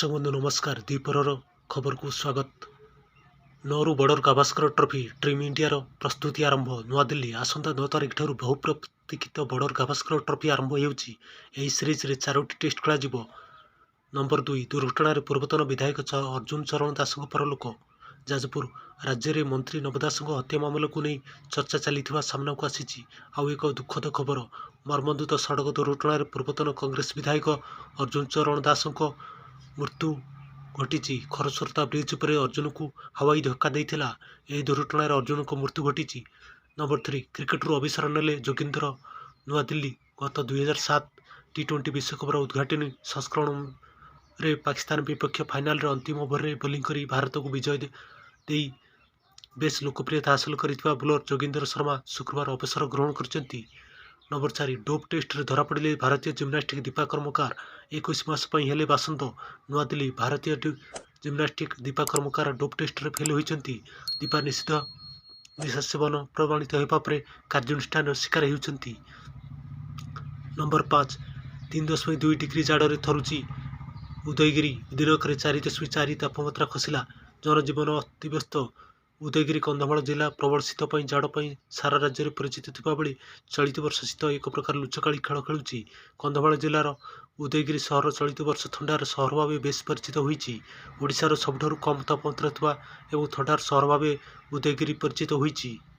दर्शक बंधु नमस्कार। द्विपहर खबर को स्वागत। नौरु Border Gavaskar trophy team India प्रस्तुति आरंभ। नुआदिल्ली आसंता 9 तारिख ठारू बहु प्रतीक्षित बॉर्डर गावस्कर ट्रॉफी आरंभ होउछि। एही सीरीज रे 4टी टेस्ट खेला जिवो। नंबर 2 दुर्घटना पूर्वतन विधायक अर्जुन चरण दास परलोक। जाजपुर राज्य में मंत्री नव दास हत्या मामला को नहीं चर्चा चली सामना को आसी। आउ एक दुखद खबर। मर्मन्तुद सड़क दुर्घटना पूर्वतन कांग्रेस विधायक अर्जुन चरण दास मृत्यु घटी। खरस्रोता ब्रिज पर अर्जुन को हवाई धक्का देता। यह दुर्घटना अर्जुन को मृत्यु घटी। नंबर 3 क्रिकेटरू अवसर नेले जोगिंदर। नुआदिल्ली गत 2007 टी20 विश्वकपर उद्घाटनी संस्करण रे पाकिस्तान विपक्ष फाइनाल रे अंतिम ओवर रे बोलिंग करी भारत को विजय दे बेस लोकप्रियता हासिल करितबा बोलर जोगिंदर शर्मा शुक्रवार अवसर ग्रहण करछंती। नंबर 4 डोप टेस्ट रे धरा पड़े भारतीय जिम्नास्टिक दीपा कर्मकार। 21 मास हेले बासंत। नुआदिल्ली भारतीय जिम्नास्टिक दीपा कर्मकार डोप टेस्ट रे फेल होइछंती। दीपा निषिद्ध निशा सेवन प्रमाणित होगा पर कार्यानुष्ठान शिकार होइछंती। नंबर 5 3.2 डिग्री जाड़े थरुची उदयगिरी। दिनक 4.4 तापमात्रा खसला। जनजीवन अस्तव्यस्त। उदयगिरी कंधमाल जिला प्रबल शीत जाड़ सारा राज्य में परिचित थिबा बेले चलित वर्ष शीत एक प्रकार लुचकाड़ी खेल खेलुछि। कंधमाल जिलार उदयगिरी सहर चलित वर्ष थंडार सहर भाव बेस परिचित होइछि। ओडिशार सबठारु कम तापमात्रा थिबा एवं थंडार सहर भाव उदयगिरी परिचित होइछि।